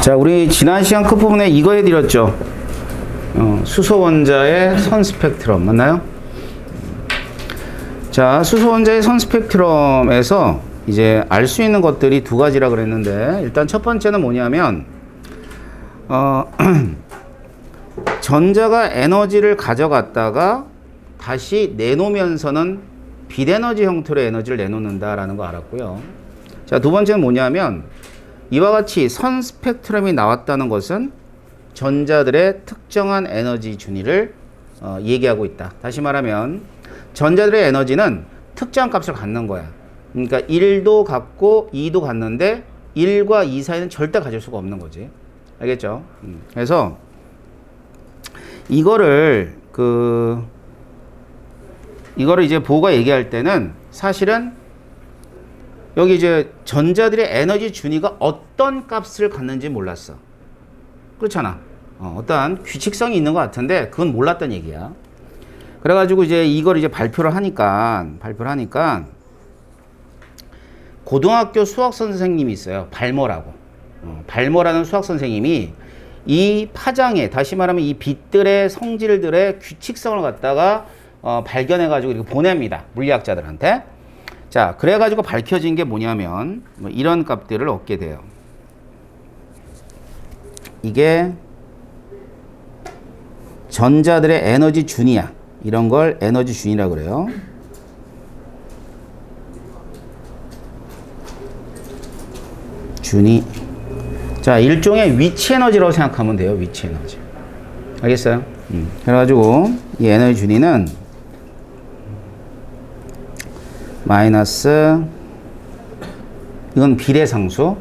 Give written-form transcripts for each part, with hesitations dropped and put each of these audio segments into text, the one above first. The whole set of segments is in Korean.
자, 우리 지난 시간 끝부분에 이거 해드렸죠. 수소 원자의 선 스펙트럼 맞나요? 자, 수소 원자의 선 스펙트럼에서 이제 알 수 있는 것들이 두 가지라 그랬는데, 일단 첫 번째는 뭐냐면 전자가 에너지를 가져갔다가 다시 내놓으면서는 빛에너지 형태로 에너지를 내놓는다라는 거 알았고요. 자, 두 번째는 뭐냐면 이와 같이 선 스펙트럼이 나왔다는 것은 전자들의 특정한 에너지 준위를 얘기하고 있다. 다시 말하면 전자들의 에너지는 특정한 값을 갖는 거야. 그러니까 1도 갖고 2도 갖는데 1과 2 사이는 절대 가질 수가 없는 거지. 알겠죠? 그래서 이거를 이제 보호가 얘기할 때는 사실은 여기 이제 전자들의 에너지 준위가 어떤 값을 갖는지 몰랐어. 그렇잖아. 어떠한 규칙성이 있는 것 같은데 그건 몰랐던 얘기야. 그래가지고 이제 이걸 이제 발표를 하니까 고등학교 수학 선생님이 있어요. 발머라고. 발머라는 수학 선생님이 이 파장에, 다시 말하면 이 빛들의 성질들의 규칙성을 갖다가 발견해가지고 이렇게 보냅니다. 물리학자들한테. 자, 그래가지고 밝혀진 게 뭐냐면 이런 값들을 얻게 돼요. 이게 전자들의 에너지 준위야. 이런 걸 에너지 준위라고 그래요. 준위. 자, 일종의 위치 에너지라고 생각하면 돼요. 위치 에너지. 알겠어요? 그래가지고 이 에너지 준위는 마이너스, 이건 비례상수,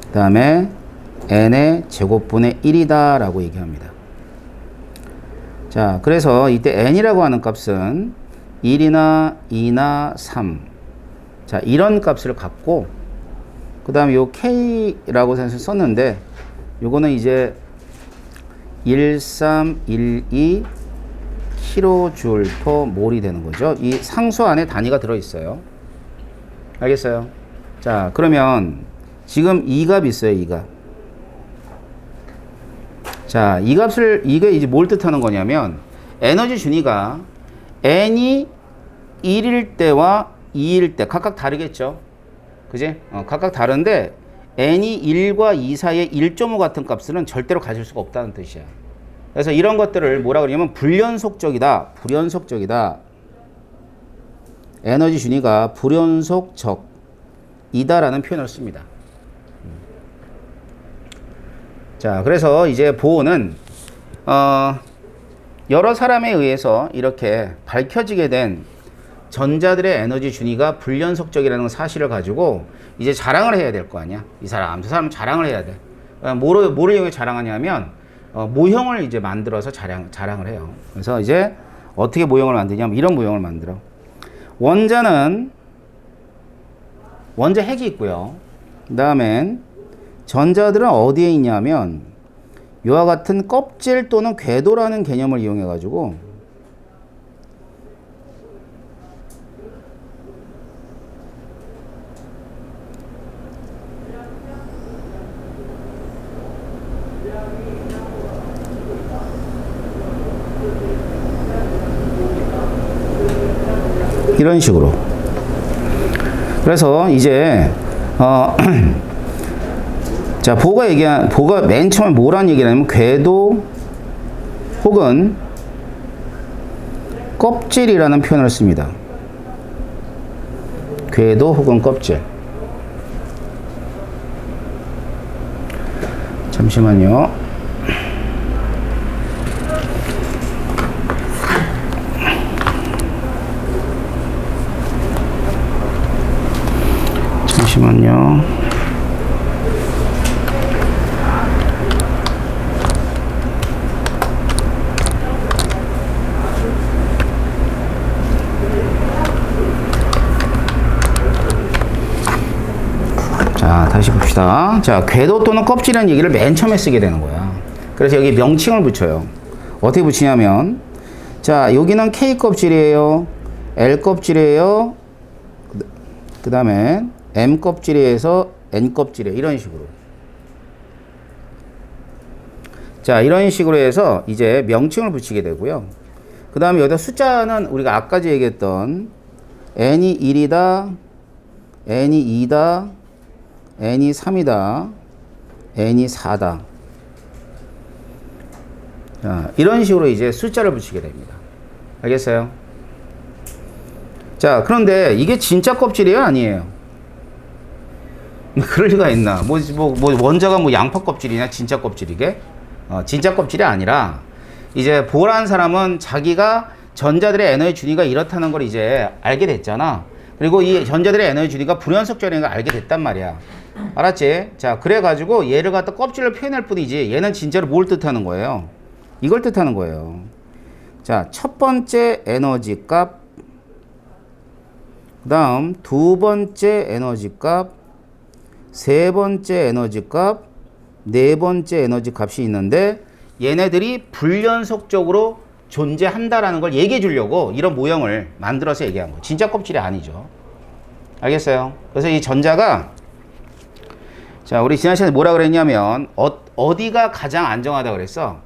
그 다음에 n의 제곱분의 1이다 라고 얘기합니다. 자, 그래서 이때 n이라고 하는 값은 1이나 2나 3, 자, 이런 값을 갖고, 그 다음에 요 k라고 썼는데 요거는 이제 1312 kJ/몰이 되는 거죠. 이 상수 안에 단위가 들어있어요. 알겠어요? 자, 그러면 지금 이 값 있어요. 이 값. 자, 이 값을, 이게 이제 뭘 뜻하는 거냐면 에너지 준위가 n이 1일 때와 2일 때 각각 다르겠죠. 그지? 각각 다른데 n이 1과 2 사이에 1.5 같은 값은 절대로 가질 수가 없다는 뜻이야. 그래서 이런 것들을 뭐라 그러냐면 불연속적이다. 불연속적이다. 에너지 준위가 불연속적이다라는 표현을 씁니다. 자, 그래서 이제 보호는 여러 사람에 의해서 이렇게 밝혀지게 된 전자들의 에너지 준위가 불연속적이라는 사실을 가지고 이제 자랑을 해야 될 거 아니야. 이 사람, 저 사람 자랑을 해야 돼. 뭐를 이용해 자랑하냐면 모형을 이제 만들어서 자랑을 해요. 그래서 이제 어떻게 모형을 만드냐면 이런 모형을 만들어. 원자 핵이 있고요. 그 다음엔 전자들은 어디에 있냐면 이와 같은 껍질 또는 궤도라는 개념을 이용해 가지고 이런 식으로. 그래서 이제 자, 보가 맨 처음에 뭐란 얘기를 하냐면 궤도 혹은 껍질이라는 표현을 씁니다. 궤도 혹은 껍질. 잠시만요. 잠시만요. 자, 다시 봅시다. 자, 궤도 또는 껍질이라는 얘기를 맨 처음에 쓰게 되는 거야. 그래서 여기 명칭을 붙여요. 어떻게 붙이냐면, 자, 여기는 K 껍질이에요. L 껍질이에요. 그 다음에 M 껍질에서 N 껍질이에요. 이런 식으로. 자, 이런 식으로 해서 이제 명칭을 붙이게 되고요. 그 다음에 여기다 숫자는 우리가 아까 얘기했던 n이 1이다, n이 2다, n이 3이다, n이 4다. 자, 이런 식으로 이제 숫자를 붙이게 됩니다. 알겠어요? 자, 그런데 이게 진짜 껍질이에요? 아니에요? 그럴 리가 있나? 원자가 양파 껍질이냐? 진짜 껍질이게? 진짜 껍질이 아니라, 이제 보라는 사람은 자기가 전자들의 에너지 준위가 이렇다는 걸 이제 알게 됐잖아. 그리고 이 전자들의 에너지 준위가 불연속적인 걸 알게 됐단 말이야. 알았지? 자, 그래가지고 얘를 갖다 껍질로 표현할 뿐이지, 얘는 진짜로 뭘 뜻하는 거예요? 이걸 뜻하는 거예요. 자, 첫 번째 에너지 값, 그 다음 두 번째 에너지 값, 세 번째 에너지 값, 네 번째 에너지 값이 있는데, 얘네들이 불연속적으로 존재한다라는 걸 얘기해 주려고 이런 모형을 만들어서 얘기한 거예요. 진짜 껍질이 아니죠. 알겠어요? 그래서 이 전자가, 자, 우리 지난 시간에 뭐라 그랬냐면, 어디가 가장 안정하다 그랬어?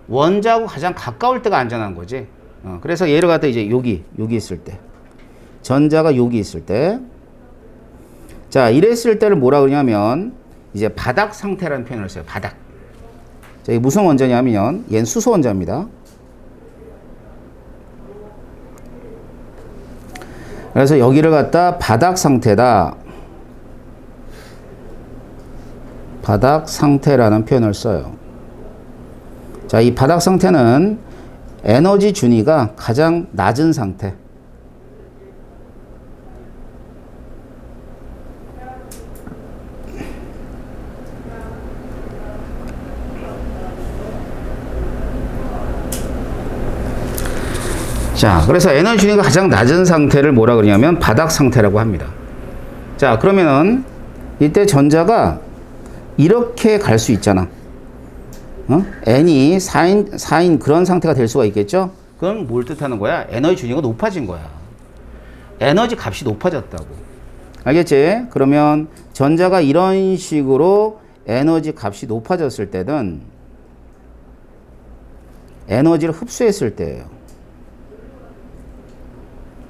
원자하고 가장 가까울 때가 안전한 거지. 그래서 얘를 갖다 이제 여기 있을 때, 전자가 여기 있을 때, 자, 이랬을 때를 뭐라 그러냐면 이제 바닥 상태라는 표현을 써요. 바닥. 자, 이게 무슨 원자냐면 얘는 수소 원자입니다. 그래서 여기를 갖다 바닥 상태다, 바닥 상태라는 표현을 써요. 자, 이 바닥 상태는 에너지 준위가 가장 낮은 상태. 자, 그래서 에너지 준위가 가장 낮은 상태를 뭐라 그러냐면 바닥 상태라고 합니다. 자, 그러면은 이때 전자가 이렇게 갈 수 있잖아. n이 4인 그런 상태가 될 수가 있겠죠? 그럼 뭘 뜻하는 거야? 에너지 준위가 높아진 거야. 에너지 값이 높아졌다고. 알겠지? 그러면 전자가 이런 식으로 에너지 값이 높아졌을 때는 에너지를 흡수했을 때예요.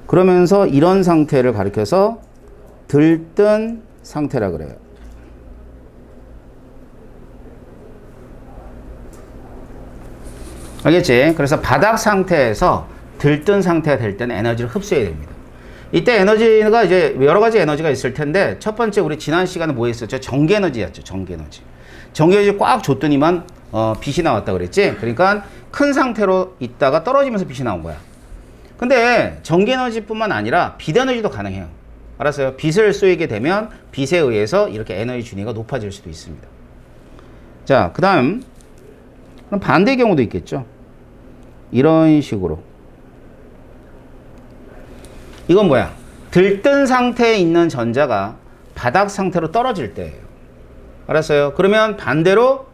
그러면서 이런 상태를 가리켜서 들뜬 상태라 그래요. 알겠지? 그래서 바닥 상태에서 들뜬 상태가 될 때는 에너지를 흡수해야 됩니다. 이때 에너지가 이제 여러 가지 에너지가 있을 텐데, 첫 번째 우리 지난 시간에 뭐 했었죠? 전기 에너지였죠. 전기 에너지. 전기 에너지 꽉 줬더니만 빛이 나왔다 그랬지? 그러니까 큰 상태로 있다가 떨어지면서 빛이 나온 거야. 근데 전기 에너지뿐만 아니라 빛 에너지도 가능해요. 알았어요? 빛을 쏘이게 되면 빛에 의해서 이렇게 에너지 준위가 높아질 수도 있습니다. 자, 그 다음 그럼 반대의 경우도 있겠죠. 이런 식으로. 이건 뭐야? 들뜬 상태에 있는 전자가 바닥 상태로 떨어질 때예요. 알았어요? 그러면 반대로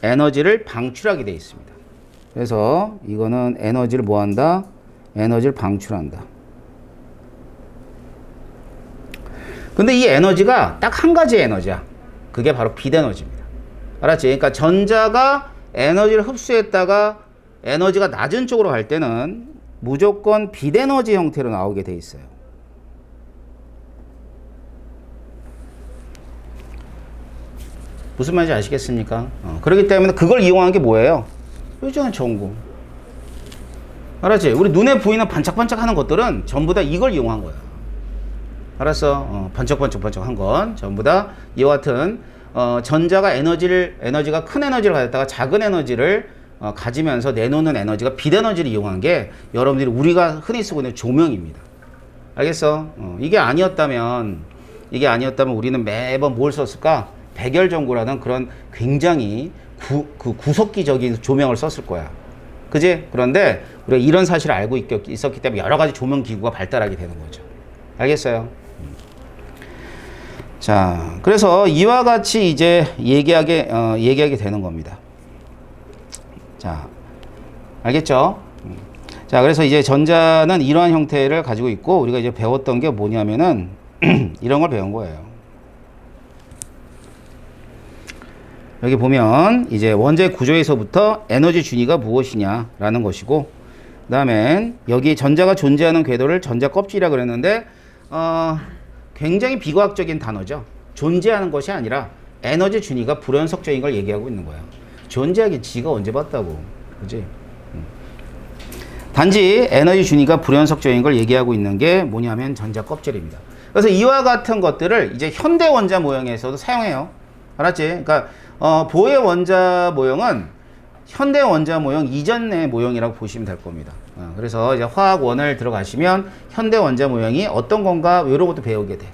에너지를 방출하게 되어 있습니다. 그래서 이거는 에너지를 뭐 한다? 에너지를 방출한다. 근데 이 에너지가 딱 한 가지 에너지야. 그게 바로 빛 에너지입니다. 알았지? 그러니까 전자가 에너지를 흡수했다가 에너지가 낮은 쪽으로 갈 때는 무조건 빛 에너지 형태로 나오게 돼 있어요. 무슨 말인지 아시겠습니까? 그렇기 때문에 그걸 이용한 게 뭐예요? 요즘은 전구. 알았지? 우리 눈에 보이는 반짝반짝 하는 것들은 전부 다 이걸 이용한 거야. 알았어? 번쩍번쩍한 건 전부 다 이와 같은 전자가 에너지가 큰 에너지를 가졌다가 작은 에너지를 가지면서 내놓는 에너지가 빛 에너지를 이용한 게 여러분들이 우리가 흔히 쓰고 있는 조명입니다. 알겠어? 이게 아니었다면 우리는 매번 뭘 썼을까? 백열전구라는 그런 굉장히 구석기적인 조명을 썼을 거야. 그지? 그런데 우리가 이런 사실을 알고 있었기 때문에 여러 가지 조명 기구가 발달하게 되는 거죠. 알겠어요? 자, 그래서 이와 같이 이제 얘기하게 되는 겁니다. 자, 알겠죠? 자, 그래서 이제 전자는 이러한 형태를 가지고 있고, 우리가 이제 배웠던 게 뭐냐면은 이런 걸 배운 거예요. 여기 보면 이제 원자의 구조에서부터 에너지 준위가 무엇이냐라는 것이고, 그 다음에 여기 전자가 존재하는 궤도를 전자 껍질이라 그랬는데 굉장히 비과학적인 단어죠. 존재하는 것이 아니라 에너지 준위가 불연속적인 걸 얘기하고 있는 거야. 존재하기 지가 언제 봤다고, 그지? 단지 에너지 준위가 불연속적인 걸 얘기하고 있는 게 뭐냐면 전자 껍질입니다. 그래서 이와 같은 것들을 이제 현대 원자 모형에서도 사용해요. 알았지? 그러니까 보의 원자 모형은 현대 원자 모형 이전의 모형이라고 보시면 될 겁니다. 그래서 이제 화학원을 들어가시면 현대 원자 모형이 어떤 건가 이런 것도 배우게 돼.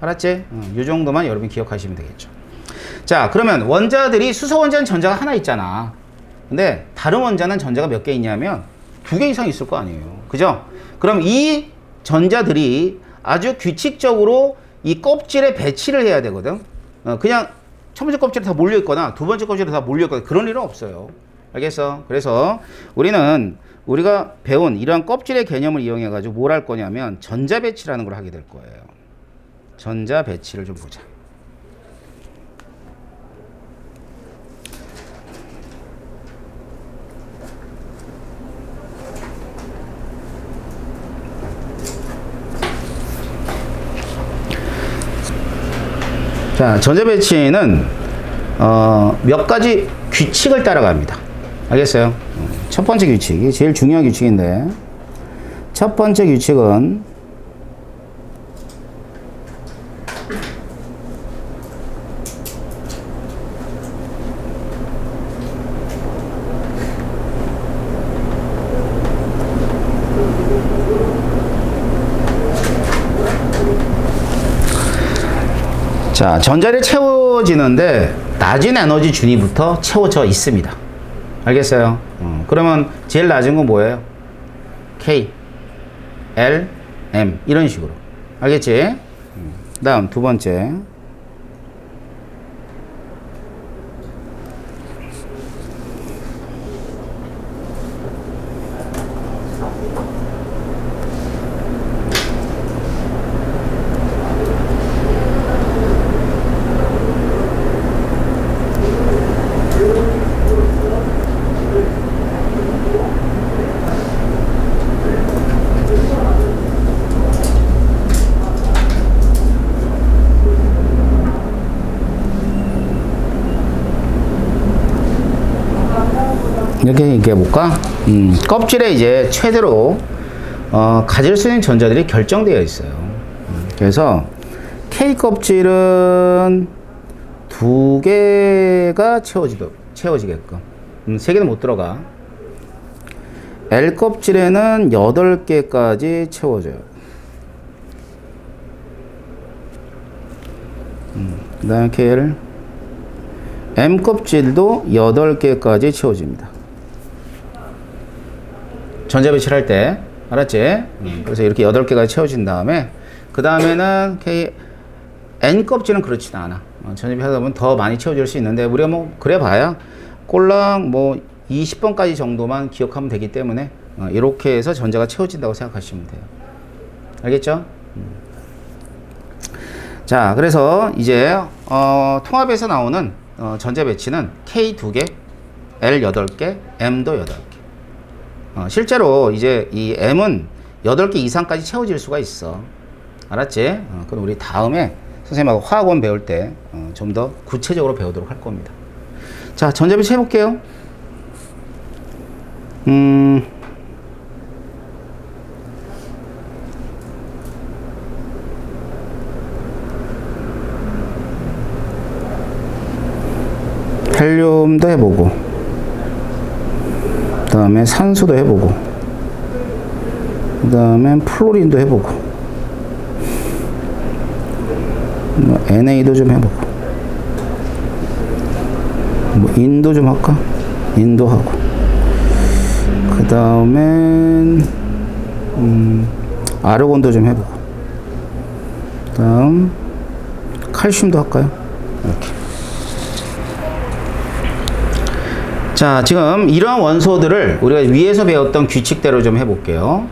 알았지? 이 정도만 여러분 기억하시면 되겠죠. 자, 그러면 원자들이 수소 원자는 전자가 하나 있잖아. 근데 다른 원자는 전자가 몇 개 있냐면 2개 이상 있을 거 아니에요. 그죠? 그럼 이 전자들이 아주 규칙적으로 이 껍질에 배치를 해야 되거든. 그냥 첫 번째 껍질에 다 몰려 있거나 두 번째 껍질에 다 몰려 있거나 그런 일은 없어요. 알겠어? 그래서 우리가 배운 이러한 껍질의 개념을 이용해 가지고 뭘 할 거냐면 전자 배치라는 걸 하게 될 거예요. 전자 배치를 좀 보자. 자, 전자 배치는 몇 가지 규칙을 따라갑니다. 알겠어요? 첫 번째 규칙이 제일 중요한 규칙인데, 첫 번째 규칙은 자, 전자를 채워지는데 낮은 에너지 준위부터 채워져 있습니다. 알겠어요? 그러면 제일 낮은 건 뭐예요? K, L, M 이런 식으로. 알겠지? 다음 두 번째. 이렇게 얘기해 볼까? 껍질에 이제 최대로 가질 수 있는 전자들이 결정되어 있어요. 그래서 K 껍질은 2개가 채워지게끔 3개는 못 들어가. L 껍질에는 8개까지 채워져요. 그 다음에 KL M 껍질도 8개까지 채워집니다. 전자 배치를 할 때, 알았지? 그래서 이렇게 8개가 채워진 다음에, 그 다음에는 N 껍질은 그렇지는 않아. 전자 배치 하다 보면 더 많이 채워질 수 있는데, 우리가 뭐, 그래 봐야 꼴랑 뭐 20번까지 정도만 기억하면 되기 때문에, 이렇게 해서 전자가 채워진다고 생각하시면 돼요. 알겠죠? 자, 그래서 이제, 통합에서 나오는 전자 배치는 K 2개, L 8개, M도 8개. 실제로 이제 이 M은 8개 이상까지 채워질 수가 있어. 알았지? 그럼 우리 다음에 선생님하고 화학원 배울 때 좀 더 구체적으로 배우도록 할 겁니다. 자, 전자 배치 해볼게요. 헬륨도 해보고, 그 다음에 산소도 해보고, 그 다음에 플로린도 해보고, 뭐 NA도 좀 해보고, 뭐 인도 좀 할까? 인도 하고, 그 다음엔 아르곤도 좀 해보고, 그 다음 칼슘도 할까요? 이렇게. 자, 지금 이러한 원소들을 우리가 위에서 배웠던 규칙대로 좀 해볼게요.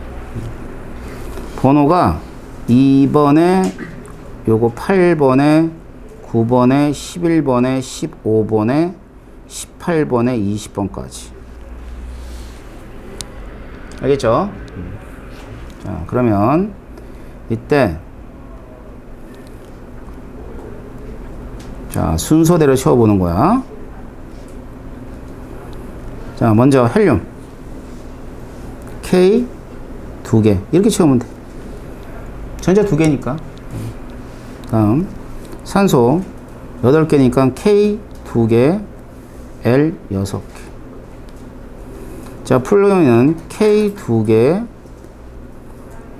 번호가 2번에 요거 8번에 9번에 11번에 15번에 18번에 20번까지. 알겠죠? 자, 그러면 이때 자, 순서대로 채워보는 거야. 자, 먼저 헬륨 K 2개 이렇게 채우면 돼. 전자 2개니까. 다음 산소 8개니까 K 2개 L 6개. 자, 플루린은 K 2개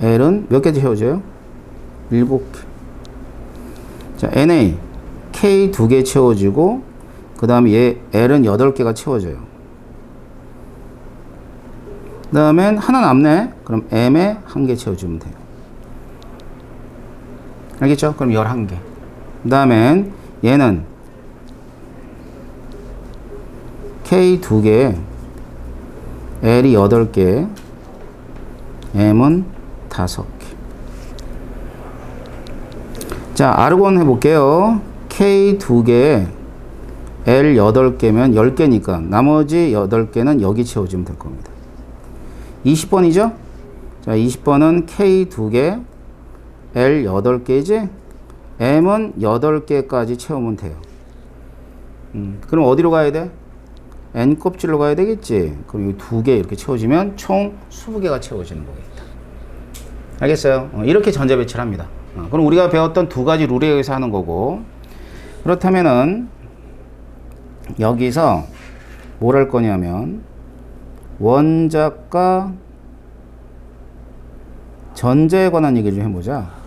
L은 몇 개 채워져요? 7개. 자, Na K 2개 채워지고 그 다음에 얘 L은 8개가 채워져요. 그 다음엔 하나 남네. 그럼 M에 1개 채워주면 돼요. 알겠죠? 그럼 11개. 그 다음엔 얘는 K 2개 L이 8개 M은 5개. 자, 아르곤 해볼게요. K 2개 L 8개면 10개니까 나머지 8개는 여기 채워주면 될 겁니다. 20번이죠? 자, 20번은 K 2개 L 8개지? M은 8개까지 채우면 돼요. 그럼 어디로 가야 돼? N 껍질로 가야 되겠지? 그럼 이 2개 이렇게 채워지면 총 20개가 채워지는 거겠다. 알겠어요? 이렇게 전자 배치를 합니다. 그럼 우리가 배웠던 두 가지 룰에 의해서 하는 거고, 그렇다면은 여기서 뭘 할 거냐면 원자과 전자에 관한 얘기 좀 해보자.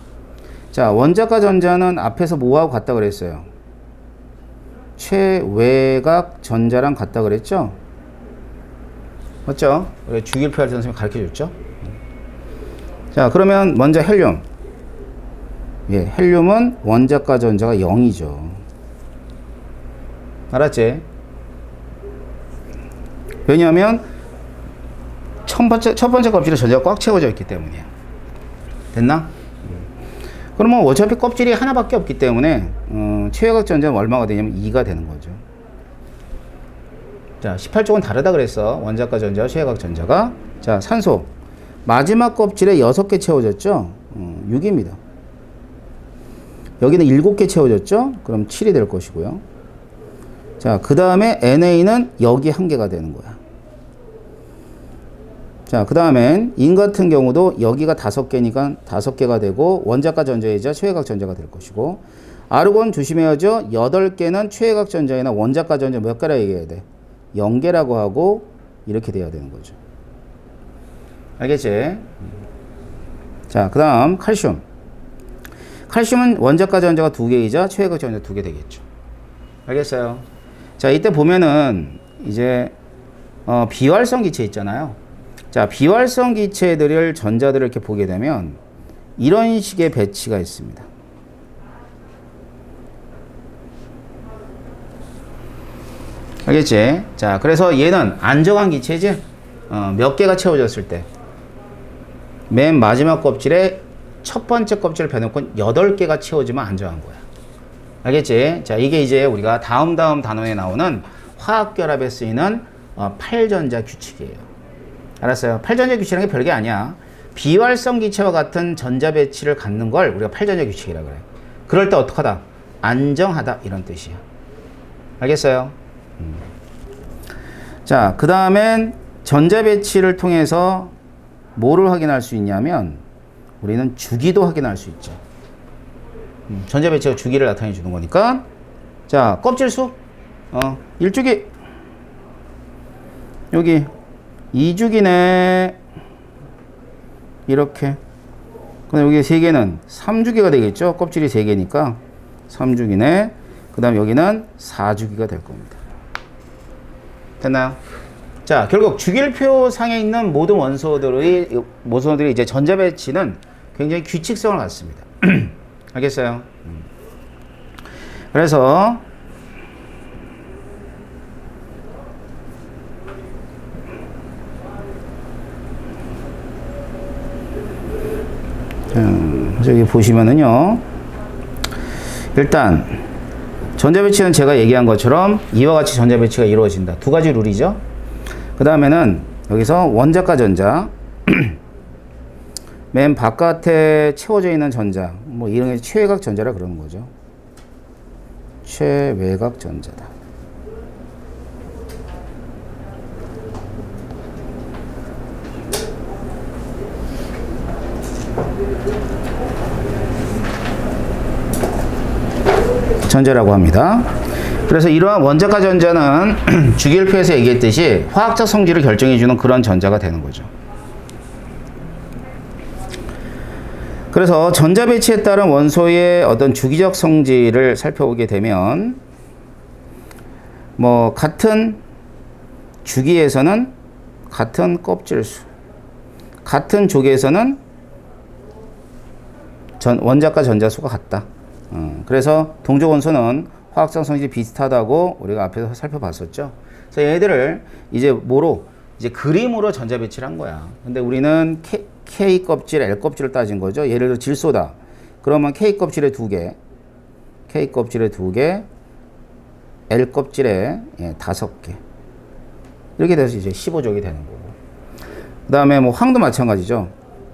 자, 원자과 전자는 앞에서 뭐하고 같다 그랬어요? 최외곽 전자랑 같다 그랬죠? 맞죠? 우리 주기율표 선생님이 가르쳐 줬죠? 자, 그러면 먼저 헬륨. 예, 헬륨은 원자과 전자가 0이죠. 알았지? 왜냐하면 첫 번째 껍질에 전자가 꽉 채워져 있기 때문이야. 됐나? 그러면 어차피 껍질이 하나밖에 없기 때문에 최외곽 전자는 얼마가 되냐면 2가 되는 거죠. 자, 18쪽은 다르다 그랬어. 원자과 전자와 최외곽 전자가. 자, 산소 마지막 껍질에 6개 채워졌죠? 6입니다. 여기는 7개 채워졌죠? 그럼 7이 될 것이고요. 자, 그 다음에 NA는 여기 1개가 되는 거야. 자, 그 다음엔 인 같은 경우도 여기가 5개니까 5개가 되고 원자과 전자이자 최외곽 전자가 될 것이고, 아르곤 조심해야죠. 8개는 최외곽 전자이나 원자과 전자 몇 개라 얘기해야 돼? 0개라고 하고 이렇게 돼야 되는 거죠. 알겠지? 자, 그 다음 칼슘. 칼슘은 원자과 전자가 2개이자 최외곽 전자 2개 되겠죠. 알겠어요? 자, 이때 보면은 이제 비활성 기체 있잖아요. 자, 비활성 기체들을 전자들을 이렇게 보게 되면 이런 식의 배치가 있습니다. 알겠지? 자, 그래서 얘는 안정한 기체지? 몇 개가 채워졌을 때 맨 마지막 껍질에 첫 번째 껍질을 빼놓고 8개가 채워지면 안정한 거야. 알겠지? 자, 이게 이제 우리가 다음 단원에 나오는 화학결합에 쓰이는 8전자 규칙이에요. 알았어요? 8전자 규칙이라는 게 별게 아니야. 비활성 기체와 같은 전자 배치를 갖는 걸 우리가 8전자 규칙이라고 그래. 그럴 때 어떡하다? 안정하다 이런 뜻이야. 알겠어요? 자, 그 다음엔 전자 배치를 통해서 뭐를 확인할 수 있냐면 우리는 주기도 확인할 수 있죠. 전자 배치가 주기를 나타내 주는 거니까. 자, 껍질 수 1주기 여기 2주기네 이렇게. 근데 여기 3개는 3주기가 되겠죠. 껍질이 3개니까 3주기네. 그 다음 여기는 4주기가 될 겁니다. 됐나요? 자, 결국 주기율표 상에 있는 모든 원소들이 이제 전자 배치는 굉장히 규칙성을 갖습니다. 알겠어요? 그래서 여기 보시면은요, 일단 전자 배치는 제가 얘기한 것처럼 이와 같이 전자 배치가 이루어진다. 두 가지 룰이죠. 그 다음에는 여기서 원자가 전자 맨 바깥에 채워져 있는 전자, 뭐 이런 게 최외곽 전자라 그러는 거죠. 최외곽 전자다. 전자라고 합니다. 그래서 이러한 원자가 전자는 주기율표에서 얘기했듯이 화학적 성질을 결정해주는 그런 전자가 되는 거죠. 그래서 전자 배치에 따른 원소의 어떤 주기적 성질을 살펴보게 되면 뭐 같은 주기에서는 같은 껍질수, 같은 족에서는 원자과 전자수가 같다. 그래서 동족 원소는 화학적 성질이 비슷하다고 우리가 앞에서 살펴봤었죠. 그래서 얘들을 이제 뭐로 이제 그림으로 전자 배치를 한 거야. 근데 우리는 K 껍질, L 껍질을 따진 거죠. 예를 들어 질소다. 그러면 K 껍질에 2개, K 껍질에 2개, L 껍질에 5개. 이렇게 돼서 이제 15족이 되는 거고. 그 다음에 뭐 황도 마찬가지죠.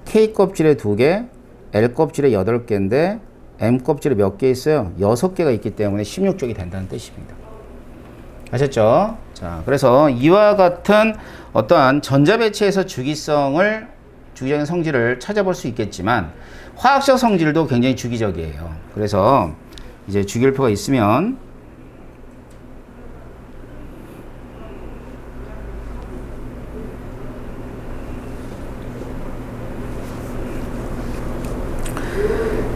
K 껍질에 2개, L 껍질에 8개인데 M 껍질에 몇 개 있어요? 6개가 있기 때문에 16족이 된다는 뜻입니다. 아셨죠? 자, 그래서 이와 같은 어떠한 전자 배치에서 주기적인 성질을 찾아볼 수 있겠지만 화학적 성질도 굉장히 주기적이에요. 그래서 이제 주기율표가 있으면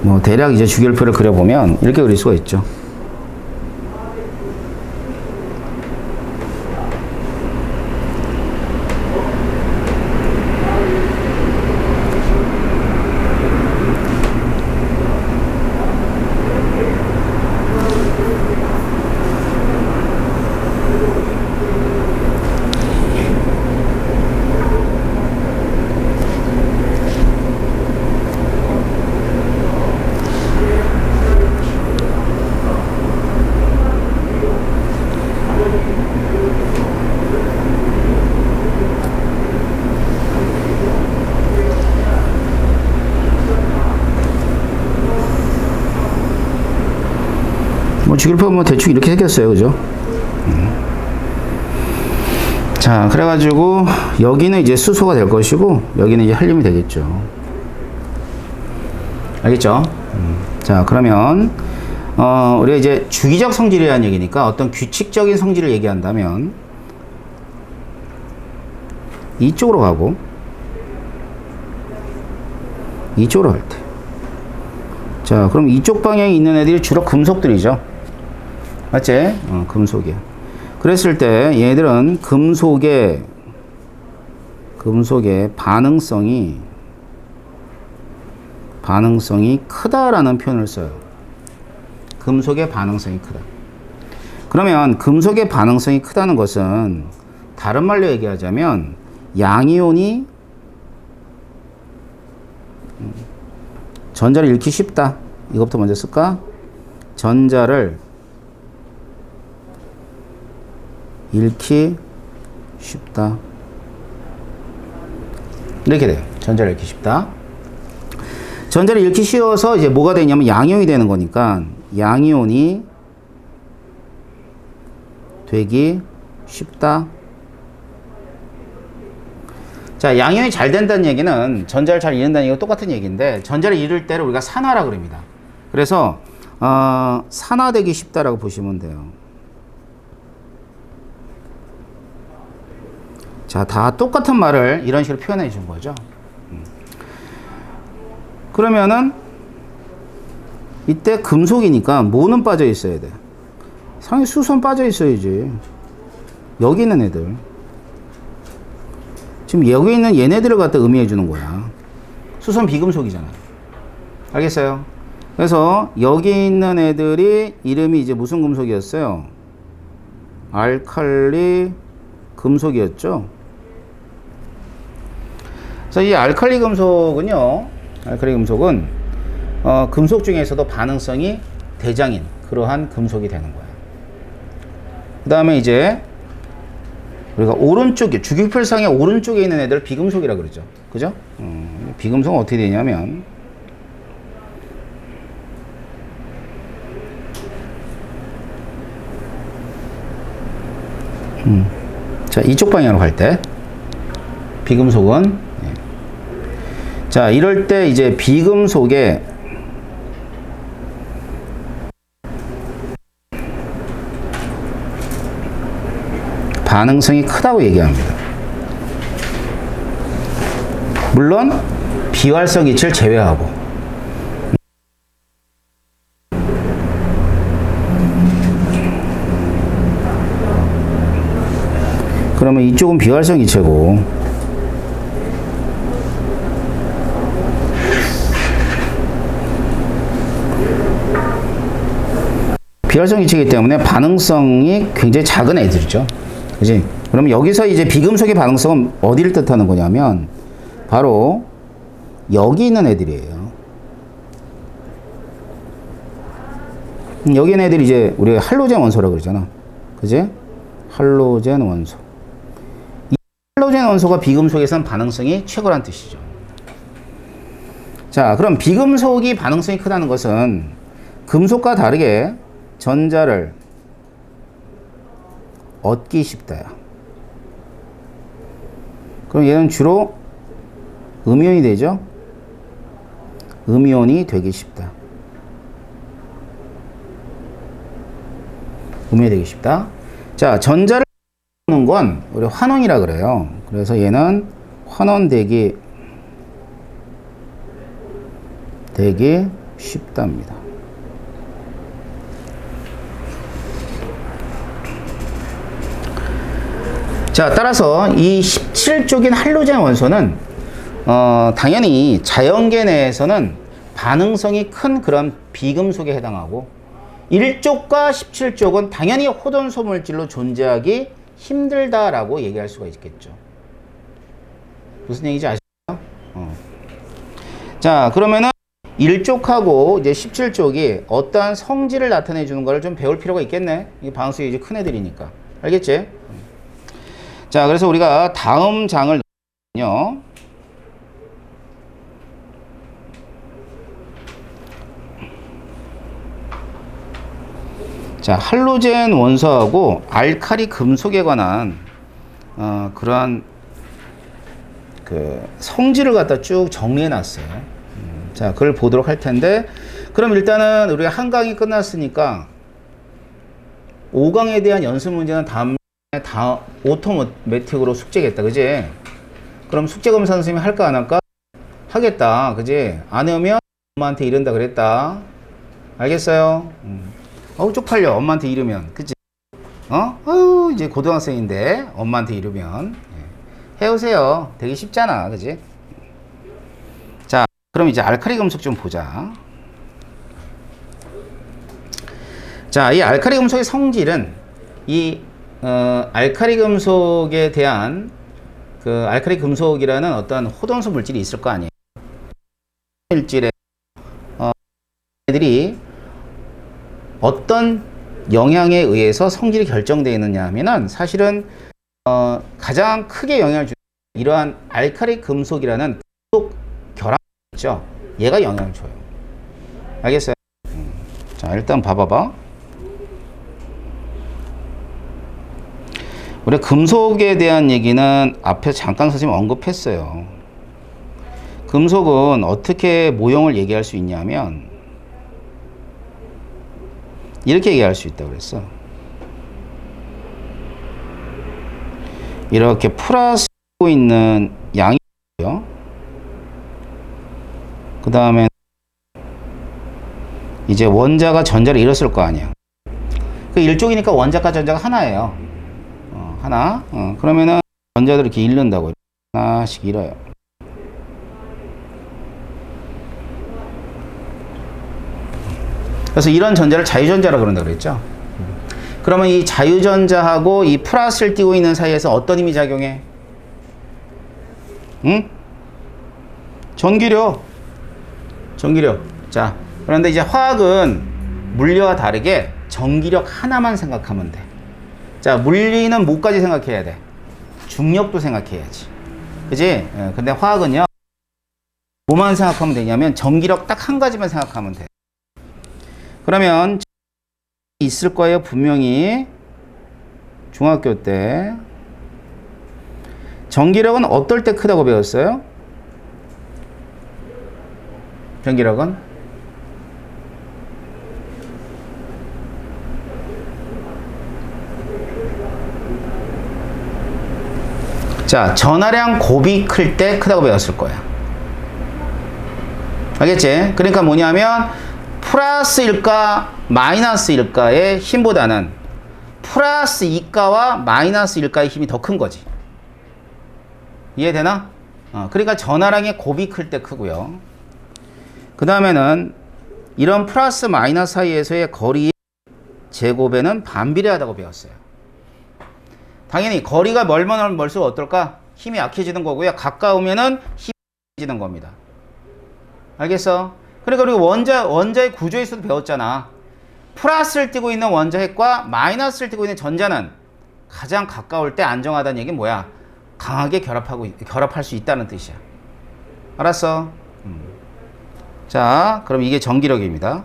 뭐 대략 이제 주기율표를 그려보면 이렇게 그릴 수가 있죠. 주기율표 뭐 대충 이렇게 생겼어요. 그죠? 자, 그래가지고 여기는 이제 수소가 될 것이고 여기는 이제 헬륨이 되겠죠. 알겠죠? 자, 그러면 우리가 이제 주기적 성질이라는 얘기니까 어떤 규칙적인 성질을 얘기한다면 이쪽으로 가고 이쪽으로 갈 때. 자, 그럼 이쪽 방향에 있는 애들이 주로 금속들이죠. 맞지? 금속이야. 그랬을 때 얘들은 금속의 반응성이 크다라는 표현을 써요. 금속의 반응성이 크다. 그러면 금속의 반응성이 크다는 것은 다른 말로 얘기하자면 양이온이 전자를 잃기 쉽다. 이것부터 먼저 쓸까? 전자를 잃기 쉽다. 이렇게 돼요. 전자를 잃기 쉽다. 전자를 잃기 쉬워서 이제 뭐가 되냐면 양이온이 되는 거니까 양이온이 되기 쉽다. 자, 양이온이 잘 된다는 얘기는 전자를 잘 잃는다는 얘기가 똑같은 얘기인데 전자를 잃을 때를 우리가 산화라 그럽니다. 그래서 산화되기 쉽다라고 보시면 돼요. 자, 다 똑같은 말을 이런 식으로 표현해 준 거죠. 그러면은 이때 금속이니까 뭐는 빠져 있어야 돼? 상위 수소는 빠져 있어야지. 여기 있는 애들. 지금 여기 있는 얘네들을 갖다 의미해 주는 거야. 수소는 비금속이잖아. 알겠어요? 그래서 여기 있는 애들이 이름이 이제 무슨 금속이었어요? 알칼리 금속이었죠. 그래서 이 알칼리 금속은 금속 중에서도 반응성이 대장인 그러한 금속이 되는 거예요. 그 다음에 이제 우리가 오른쪽에 주기표상의 오른쪽에 있는 애들 비금속이라 그러죠. 그죠? 비금속은 어떻게 되냐면 자, 이쪽 방향으로 갈 때 비금속은 자, 이럴 때 이제 비금속에 반응성이 크다고 얘기합니다. 물론 비활성 이체를 제외하고. 그러면 이쪽은 비활성 이체고 비활성 이체이기 때문에 반응성이 굉장히 작은 애들이죠. 그지? 그럼 여기서 이제 비금속의 반응성은 어디를 뜻하는 거냐면 바로 여기 있는 애들이에요. 여기 있는 애들이 이제 우리가 할로젠 원소라고 그러잖아. 그지? 할로젠 원소. 이 할로젠 원소가 비금속에선 반응성이 최고란 뜻이죠. 자, 그럼 비금속이 반응성이 크다는 것은 금속과 다르게 전자를 얻기 쉽다야. 그럼 얘는 주로 음이온이 되죠? 음이온이 되기 쉽다. 음이온이 되기 쉽다. 자, 전자를 얻는 건 우리 환원이라 그래요. 그래서 얘는 환원되기 쉽답니다. 자, 따라서 이 17쪽인 할로젠 원소는 당연히 자연계 내에서는 반응성이 큰 그런 비금속에 해당하고 1쪽과 17쪽은 당연히 호돈소 물질로 존재하기 힘들다라고 얘기할 수가 있겠죠. 무슨 얘기인지 아시죠? 자, 그러면은 1쪽하고 이제 17쪽이 어떠한 성질을 나타내 주는 거를 좀 배울 필요가 있겠네. 이 반응성이 이제 큰 애들이니까. 알겠지? 자, 그래서 우리가 다음 장을 넣으면요. 자, 할로젠 원소하고 알카리 금속에 관한 그러한 그 성질을 갖다 쭉 정리해 놨어요. 자, 그걸 보도록 할 텐데, 그럼 일단은 우리가 한 강이 끝났으니까 5강에 대한 연습 문제는 다음 오토매틱으로 숙제겠다. 그지? 그럼 숙제 검사 선생님이 할까 안 할까? 하겠다. 그지? 안 하면 엄마한테 이른다 그랬다. 알겠어요? 쪽팔려. 엄마한테 이르면. 그치? 이제 고등학생인데 엄마한테 이르면 해오세요. 되게 쉽잖아. 그지? 자, 그럼 이제 알카리 금속 좀 보자. 자, 이 알카리 금속의 성질은 이 알카리 금속에 대한 그 알카리 금속이라는 어떤 호돈소 물질이 있을 거 아니에요. 물질에 애들이 어떤 영향에 의해서 성질이 결정되어 있느냐 하면은 사실은 가장 크게 영향을 주는 이러한 알카리 금속이라는 금속 결합 있죠. 얘가 영향을 줘요. 알겠어요? 자, 일단 봐봐봐. 우리 금속에 대한 얘기는 앞에 잠깐 선생님 언급했어요. 금속은 어떻게 모형을 얘기할 수 있냐면 이렇게 얘기할 수 있다고 그랬어. 이렇게 플러스고 있는 양이 있고요. 그 다음에 이제 원자가 전자를 잃었을 거 아니야. 그 일쪽이니까 원자과 전자가 하나예요. 하나. 그러면은 전자들을 이렇게 잃는다고. 하나씩 잃어요. 그래서 이런 전자를 자유전자라고 그런다고 그랬죠. 그러면 이 자유전자하고 이 플러스를 띄고 있는 사이에서 어떤 힘이 작용해? 응? 전기력. 자, 그런데 이제 화학은 물리와 다르게 전기력 하나만 생각하면 돼. 자, 물리는 뭐까지 생각해야 돼? 중력도 생각해야지. 그지? 근데 화학은요, 뭐만 생각하면 되냐면 전기력 딱 한 가지만 생각하면 돼. 그러면 있을 거예요, 분명히. 중학교 때. 전기력은 어떨 때 크다고 배웠어요? 전기력은? 자, 전하량 곱이 클 때 크다고 배웠을 거야. 알겠지? 그러니까 뭐냐면 플러스일까 마이너스일까의 힘보다는 플러스 2가와 마이너스 1가의 힘이 더 큰 거지. 이해되나? 그러니까 전하량의 곱이 클 때 크고요. 그 다음에는 이런 플러스 마이너스 사이에서의 거리의 제곱에는 반비례하다고 배웠어요. 당연히 거리가 멀면 멀수록 어떨까? 힘이 약해지는 거고요. 가까우면은 힘이 약해지는 겁니다. 알겠어? 그러니까 우리 원자의 구조에서도 배웠잖아. 플러스를 띠고 있는 원자핵과 마이너스를 띠고 있는 전자는 가장 가까울 때 안정하다는 얘기는 뭐야? 강하게 결합할 수 있다는 뜻이야. 알았어? 자, 그럼 이게 전기력입니다.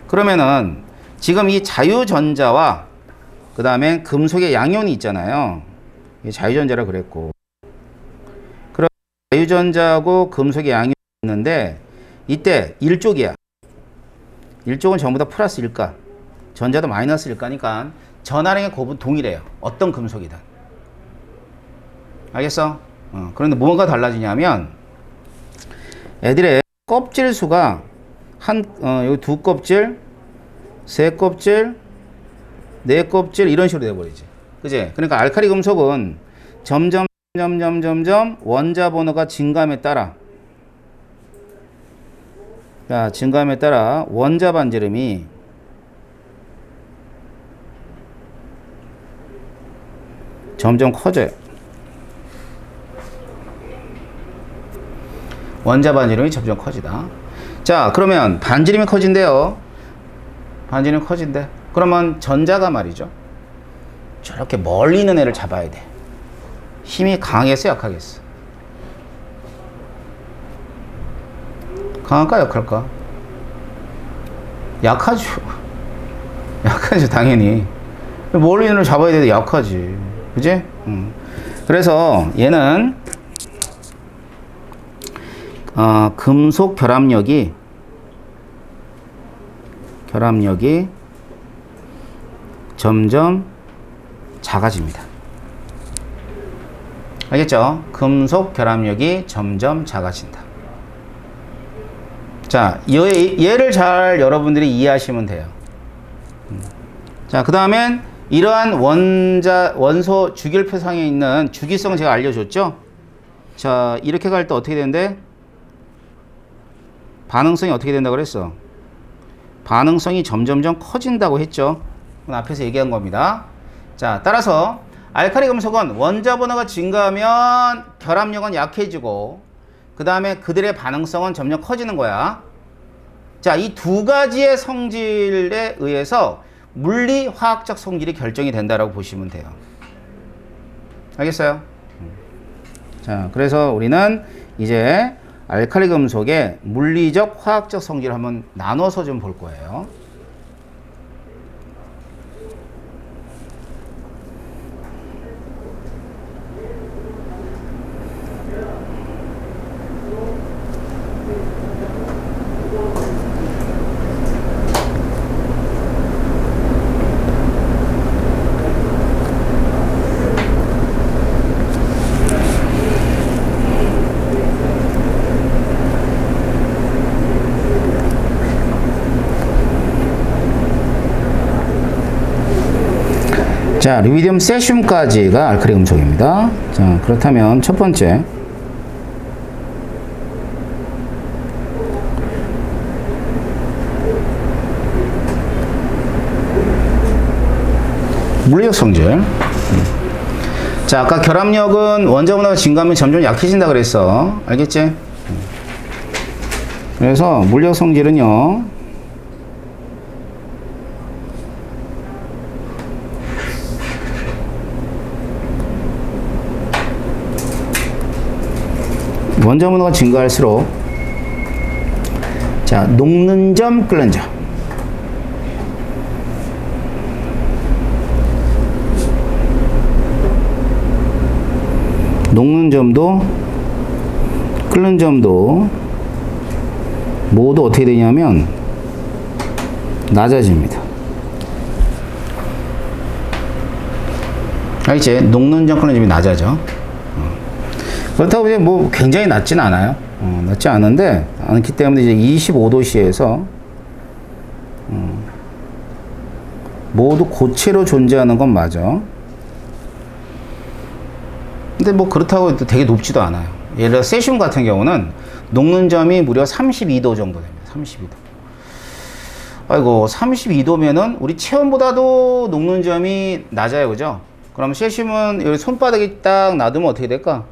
그러면은 지금 이 자유전자와 그 다음에 금속의 양이온이 있잖아요. 이게 자유전자라 그랬고. 그럼 자유전자하고 금속의 양이온이 있는데 이때 일쪽이야. 일쪽은 전부 다 플러스 일가. 전자도 마이너스 일가니까 전하량의 곱은 동일해요. 어떤 금속이든. 알겠어? 그런데 뭐가 달라지냐면 애들의 껍질 수가 여기 두 껍질, 세 껍질, 네 껍질 이런 식으로 돼버리지. 그지? 그러니까 알칼리 금속은 점점 원자 번호가 증가함에 따라 원자 반지름이 점점 커져요. 원자 반지름이 점점 커지다. 자, 그러면 반지름이 커진대요. 반지름이 커진대. 그러면 전자가 말이죠. 저렇게 멀리 있는 애를 잡아야 돼. 힘이 강하겠어, 약하겠어? 강할까, 약할까? 약하죠. 약하죠, 당연히. 멀리 있는 애를 잡아야 돼, 약하지. 그지? 그래서 얘는 금속 결합력이 점점 작아집니다. 알겠죠? 금속 결합력이 점점 작아진다. 자, 얘를 잘 여러분들이 이해하시면 돼요. 자, 그 다음엔 이러한 원소 주기율표상에 있는 주기성 제가 알려줬죠? 자, 이렇게 갈 때 어떻게 되는데? 반응성이 어떻게 된다고 그랬어? 반응성이 점점점 커진다고 했죠. 앞에서 얘기한 겁니다. 자, 따라서 알칼리 금속은 원자 번호가 증가하면 결합력은 약해지고 그 다음에 그들의 반응성은 점점 커지는 거야. 자, 이 두 가지의 성질에 의해서 물리 화학적 성질이 결정이 된다라고 보시면 돼요. 알겠어요? 자, 그래서 우리는 이제 알칼리 금속의 물리적 화학적 성질을 한번 나눠서 좀 볼 거예요. 자, 루비디움 세슘까지가 알칼리 금속입니다. 자, 그렇다면 첫 번째 물리적 성질. 자, 아까 결합력은 원자 번호가 증가하면 점점 약해진다 그랬어. 알겠지? 그래서 물리적 성질은요, 원자 분호가 증가할수록 자, 녹는 점, 끓는 점. 녹는 점도 끓는 점도 모두 어떻게 되냐면 낮아집니다. 알겠지? 녹는 점, 끓는 점이 낮아져. 그렇다고 이제 뭐 굉장히 낮지는 않아요. 낮지 않은데 않기 때문에 이제 25도씨에서 모두 고체로 존재하는 건 맞아. 근데 뭐 그렇다고 또 되게 높지도 않아요. 예를 들어 세슘 같은 경우는 녹는 점이 무려 32도 정도 됩니다. 32도. 아이고 32도면은 우리 체온보다도 녹는 점이 낮아요. 그죠? 그럼 세슘은 여기 손바닥에 딱 놔두면 어떻게 될까?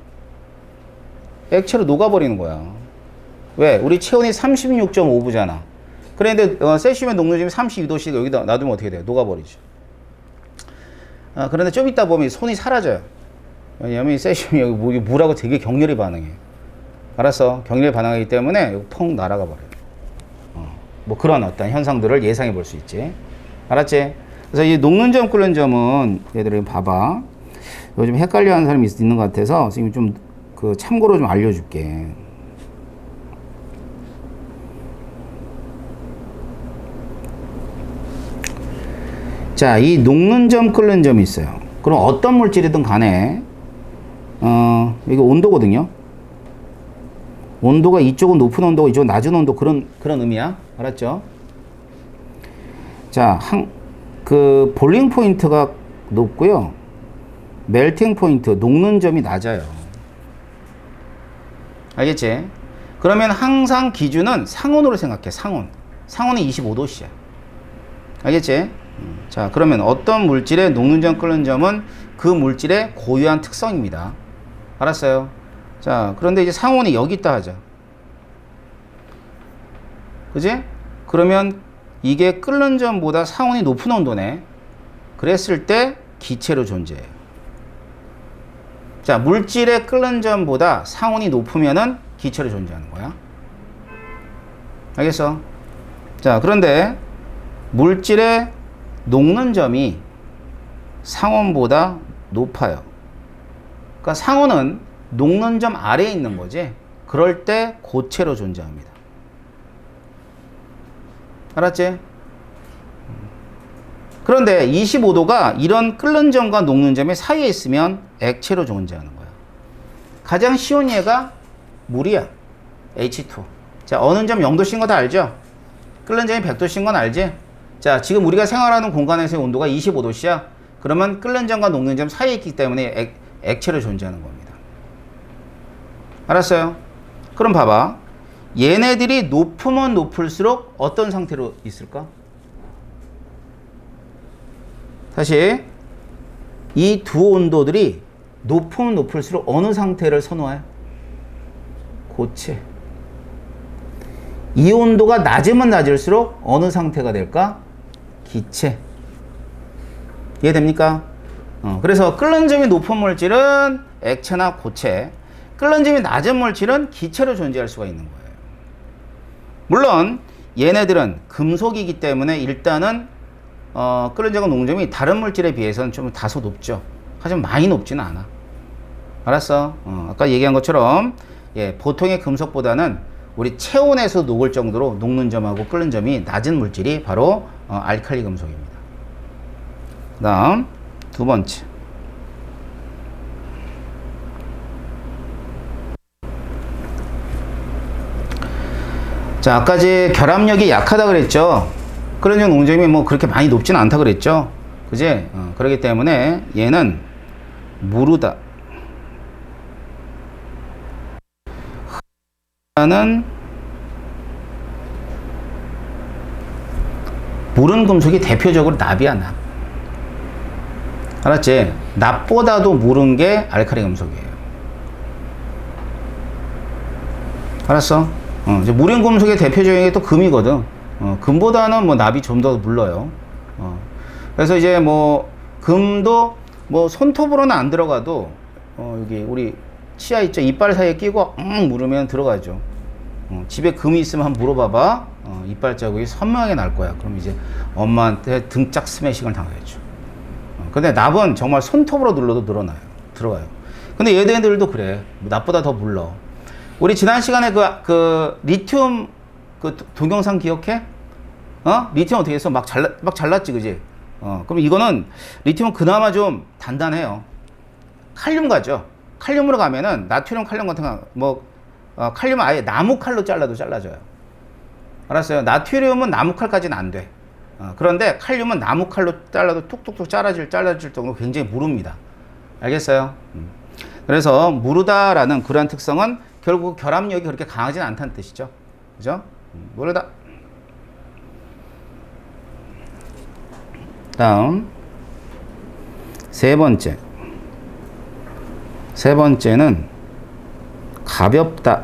액체로 녹아버리는 거야. 왜? 우리 체온이 36.5도잖아. 그런데 세슘의 녹는 점이 32도씩 여기다 놔두면 어떻게 돼요? 녹아버리죠. 그런데 좀 있다 보면 손이 사라져요. 왜냐면 세슘이 여기 물하고 되게 격렬히 반응해. 알았어? 격렬히 반응하기 때문에 여기 펑 날아가 버려요. 뭐 그런 어떤 현상들을 예상해 볼 수 있지. 알았지? 그래서 이 녹는 점, 끓는 점은 얘들아 봐봐. 요즘 헷갈려 하는 사람이 있는 것 같아서 선생님이 좀 그 참고로 좀 알려줄게. 자, 이 녹는 점, 끓는 점이 있어요. 그럼 어떤 물질이든 간에 이게 온도거든요. 온도가 이쪽은 높은 온도고 이쪽은 낮은 온도 그런 의미야. 알았죠? 자, 그 볼링 포인트가 높고요. 멜팅 포인트, 녹는 점이 낮아요. 알겠지? 그러면 항상 기준은 상온으로 생각해. 상온은 25도씨야. 알겠지? 자, 그러면 어떤 물질의 녹는 점, 끓는 점은 그 물질의 고유한 특성입니다. 알았어요? 자, 그런데 이제 상온이 여기 있다 하자. 그지? 그러면 이게 끓는 점보다 상온이 높은 온도네. 그랬을 때 기체로 존재해요. 자, 물질의 끓는 점보다 상온이 높으면은 기체로 존재하는 거야. 알겠어? 자, 그런데 물질의 녹는 점이 상온보다 높아요. 그러니까 상온은 녹는 점 아래에 있는 거지. 그럴 때 고체로 존재합니다. 알았지? 그런데 25도가 이런 끓는 점과 녹는 점의 사이에 있으면 액체로 존재하는 거야. 가장 쉬운 예가 물이야. H2. 자, 어느 점 0도씨인 거 다 알죠? 끓는 점이 100도씨인 건 알지? 자, 지금 우리가 생활하는 공간에서의 온도가 25도씨야. 그러면 끓는 점과 녹는 점 사이에 있기 때문에 액체로 존재하는 겁니다. 알았어요? 그럼 봐봐. 얘네들이 높으면 높을수록 어떤 상태로 있을까? 다시 이 두 온도들이 높으면 높을수록 어느 상태를 선호해? 고체. 이 온도가 낮으면 낮을수록 어느 상태가 될까? 기체. 이해됩니까? 그래서 끓는 점이 높은 물질은 액체나 고체, 끓는 점이 낮은 물질은 기체로 존재할 수가 있는 거예요. 물론 얘네들은 금속이기 때문에 일단은 끓는 점과 녹는 점이 다른 물질에 비해서는 좀 다소 높죠. 하지만 많이 높지는 않아. 알았어? 아까 얘기한 것처럼 보통의 금속보다는 우리 체온에서 녹을 정도로 녹는 점하고 끓는 점이 낮은 물질이 바로 알칼리 금속입니다. 그 다음 두 번째. 자, 아까 결합력이 약하다 그랬죠. 끓는 점, 녹는 점이 뭐 그렇게 많이 높지는 않다 그랬죠. 그지? 그렇기 때문에 얘는 무르다. 는 무른 금속이 대표적으로 납이야, 납. 알았지? 납보다도 무른 게 알칼리 금속이에요. 알았어? 이제 무른 금속의 대표적인 게 또 금이거든. 금보다는 뭐 납이 좀 더 물러요. 그래서 이제 뭐 금도 뭐 손톱으로는 안 들어가도 여기 우리 치아 있죠? 이빨 사이에 끼고 물으면 들어가죠. 집에 금이 있으면 한번 물어봐봐. 이빨 자국이 선명하게 날 거야. 그럼 이제 엄마한테 등짝 스매싱을 당하겠죠. 근데 납은 정말 손톱으로 눌러도 들어가요. 근데 얘네들도 그래. 납보다 더 물러. 우리 지난 시간에 그 리튬 그 동영상 기억해? 리튬 어떻게 했어? 막 잘랐지, 그지? 그럼 이거는 리튬은 그나마 좀 단단해요. 칼륨 가죠. 칼륨으로 가면은 나트륨, 칼륨 같은 거 칼륨은 아예 나무 칼로 잘라도 잘라져요. 알았어요? 나트륨은 나무 칼까지는 안 돼. 그런데 칼륨은 나무 칼로 잘라도 툭툭툭 잘라질 정도로 굉장히 무릅니다. 알겠어요? 그래서 무르다라는 그러한 특성은 결국 결합력이 그렇게 강하진 않다는 뜻이죠. 그죠? 무르다. 다음 세 번째는 가볍다.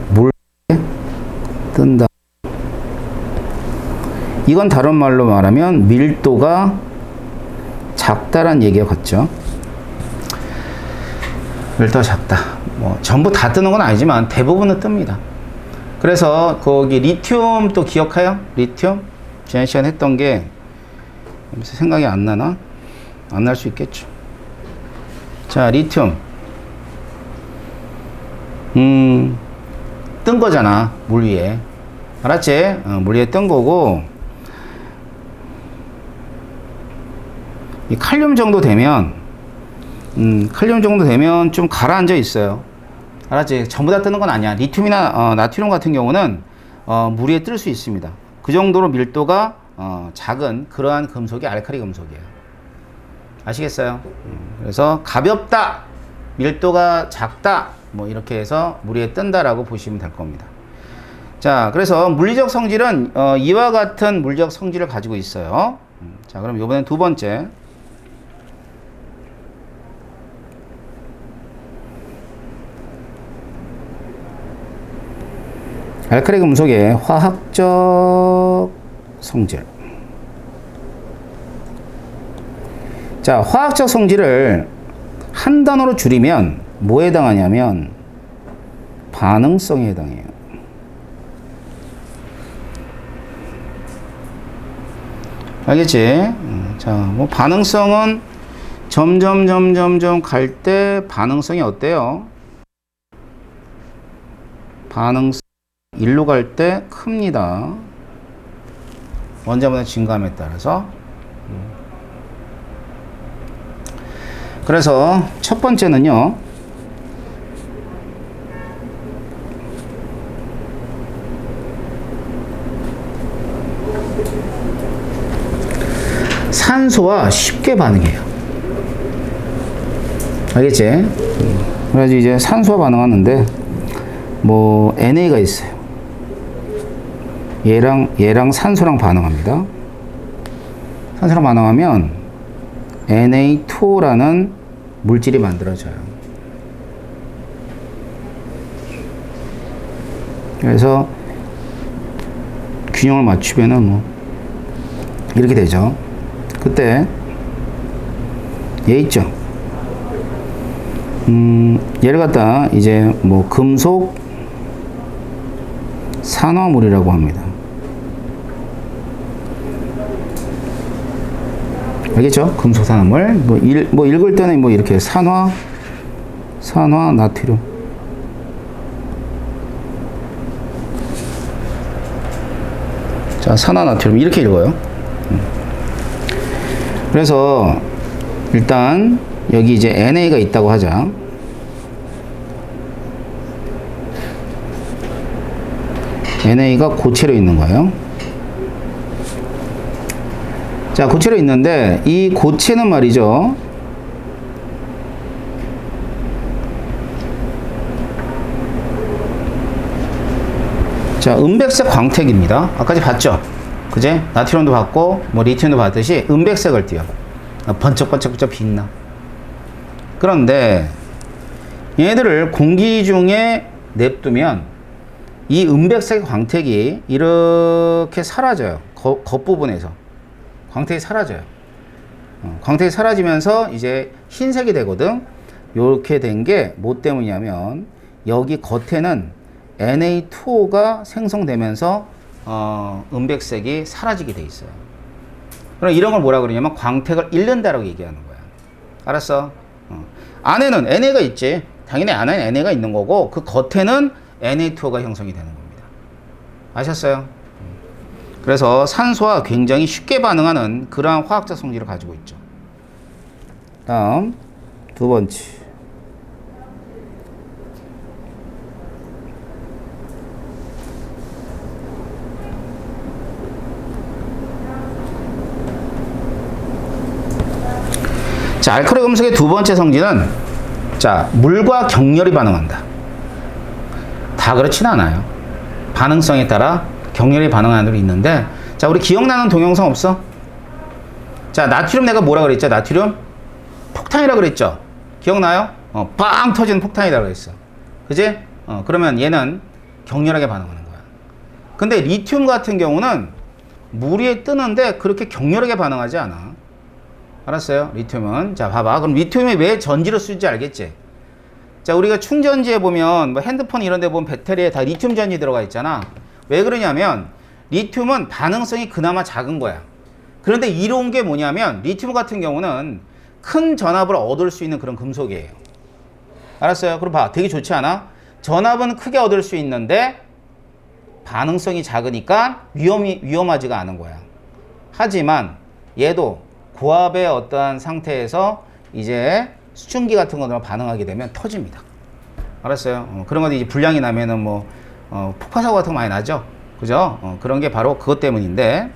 물에 뜬다. 이건 다른 말로 말하면 밀도가 작다란 얘기가 같죠. 밀도가 작다. 전부 다 뜨는 건 아니지만 대부분은 뜹니다. 그래서 거기 리튬 또 기억해요? 리튬? 지난 시간에 했던 게 생각이 안 나나? 안 날 수 있겠죠. 자, 리튬. 뜬 거잖아. 물 위에. 알았지? 물 위에 뜬 거고, 이 칼륨 정도 되면 좀 가라앉아 있어요. 알았지? 전부 다 뜨는 건 아니야. 리튬이나 나트륨 같은 경우는 물 위에 뜰 수 있습니다. 그 정도로 밀도가 작은 그러한 금속이 알칼리 금속이에요. 아시겠어요? 그래서 가볍다, 밀도가 작다, 이렇게 해서 물 위에 뜬다라고 보시면 될 겁니다. 자, 그래서 물리적 성질은 이와 같은 물리적 성질을 가지고 있어요. 자, 그럼 이번엔 두 번째. 알칼리 금속의 화학적 성질. 자, 화학적 성질을 한 단어로 줄이면 뭐에 해당하냐면 반응성에 해당해요. 알겠지? 자, 반응성은 점점 갈 때 반응성이 어때요? 반응성 일로 갈 때 큽니다. 원자분의 증가함에 따라서. 그래서 첫 번째는요, 산소와 쉽게 반응해요. 알겠지? 그래서 이제 산소와 반응하는데 NA가 있어요. 얘랑 산소랑 반응합니다. 산소랑 반응하면 Na2O라는 물질이 만들어져요. 그래서 균형을 맞추면은 이렇게 되죠. 그때 얘 있죠. 얘를 갖다 이제 금속 산화물이라고 합니다. 알겠죠? 금속 산화물. 읽을 때는 이렇게 산화 나트륨. 자, 산화 나트륨 이렇게 읽어요. 그래서 일단 여기 이제 NA가 있다고 하자. NA가 고체로 있는 거예요. 자, 고체로 있는데 이 고체는 말이죠. 자, 은백색 광택입니다. 아까 봤죠? 그제? 나트륨도 봤고 리튬도 봤듯이 은백색을 띄어. 번쩍번쩍 빛나. 그런데 얘네들을 공기 중에 냅두면 이 은백색 광택이 이렇게 사라져요. 겉부분에서 광택이 사라져요. 광택이 사라지면서 이제 흰색이 되거든. 요렇게 된 게 뭐 때문이냐면 여기 겉에는 Na2O가 생성되면서 은백색이 사라지게 돼 있어요. 그럼 이런 걸 뭐라 그러냐면 광택을 잃는다라고 얘기하는 거야. 알았어? 안에는 NA가 있지. 당연히 안에는 NA가 있는 거고 그 겉에는 Na2O가 형성이 되는 겁니다. 아셨어요? 그래서 산소와 굉장히 쉽게 반응하는 그러한 화학적 성질을 가지고 있죠. 다음 두 번째. 자, 알칼리 금속의 두 번째 성질은 자, 물과 격렬히 반응한다. 다 그렇진 않아요. 반응성에 따라 격렬히 반응하는 애들이 있는데, 자, 우리 기억나는 동영상 없어? 자, 나트륨 내가 뭐라 그랬죠? 나트륨 폭탄이라 그랬죠? 기억나요? 빵 터지는 폭탄이라 그랬어. 그지? 그러면 얘는 격렬하게 반응하는 거야. 근데 리튬 같은 경우는 물 위에 뜨는데 그렇게 격렬하게 반응하지 않아. 알았어요? 리튬은. 자, 봐봐. 그럼 리튬이 왜 전지로 쓰지 알겠지? 자, 우리가 충전지에 보면 뭐 핸드폰 이런 데 보면 배터리에 다 리튬 전지 들어가 있잖아. 왜 그러냐면 리튬은 반응성이 그나마 작은 거야. 그런데 이로운 게 뭐냐면 리튬 같은 경우는 큰 전압을 얻을 수 있는 그런 금속이에요. 알았어요? 그럼 봐. 되게 좋지 않아? 전압은 크게 얻을 수 있는데 반응성이 작으니까 위험하지가 않은 거야. 하지만 얘도 고압의 어떠한 상태에서 이제 수증기 같은 거랑 반응하게 되면 터집니다. 알았어요? 그런 것도 이제 불량이 나면은 뭐 폭파사고 같은 거 많이 나죠. 그죠? 그런 게 바로 그것 때문인데,